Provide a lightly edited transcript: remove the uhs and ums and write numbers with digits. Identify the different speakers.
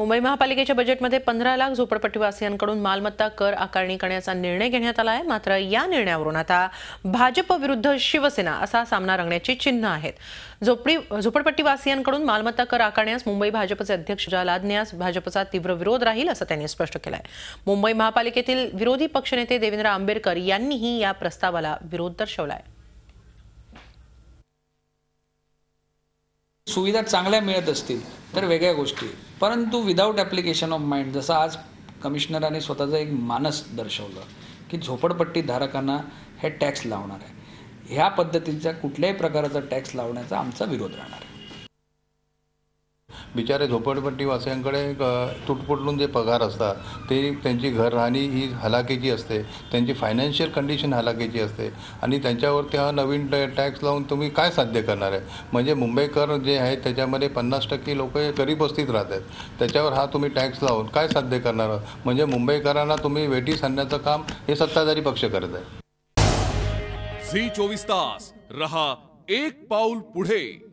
Speaker 1: मुंबई महापालिकेच्या बजेटमध्ये 15 लाख झोपडपट्टीवासियांकडून मालमत्ता कर आकारणी करण्याचा निर्णय घेण्यात आला आहे। मात्र या निर्णयावरून आता भाजप विरुद्ध शिवसेना असा सामना रंगण्याची चिन्ह आहेत। झोपडपट्टीवासियांकडून मालमत्ता कर आकारण्यास मुंबई भाजपचे अध्यक्ष लादण्यास भाजपचा तीव्र विरोध राहील असं त्यांनी स्पष्ट केलं आहे। मुंबई महापालिकेतील विरोधी पक्षनेते देवेंद्र आंबेडकर यांनीही या प्रस्तावाला विरोध दर्शवला आहे।
Speaker 2: सुविधा चांगल्या मिळत असतील तर वेगळ्या गोष्टी, परंतु विदाउट ॲप्लिकेशन ऑफ माइंड, जसं आज कमिशनरांनी स्वतःचं एक मानस दर्शवलं की झोपडपट्टी धारकांना हे टॅक्स लावणार आहे, ह्या पद्धतीचा कुठल्याही प्रकारचा टॅक्स लावण्याचा आमचा विरोध राहणार आहे।
Speaker 3: बिचारे झोपडपट्टीवासियांकडे तुटपुटून जे पगार असतात ते त्यांची घर राहणी ही हलाखीची असते, त्यांची फायनान्शियल कंडिशन हलाखीची असते आणि त्यांच्यावरती हा नवीन टॅक्स लावून तुम्ही काय साध्य करणार आहे? म्हणजे मुंबईकर जे आहेत त्याच्यामध्ये 50% लोक गरीब वस्तीत राहतात, त्याच्यावर हा तुम्ही टॅक्स लावून काय साध्य करणार आहात? म्हणजे मुंबईकरांना तुम्ही वेठीस आणण्याचं काम हे सत्ताधारी पक्ष करत आहे।
Speaker 4: झी 24 तास रहा एक पाऊल पुढे।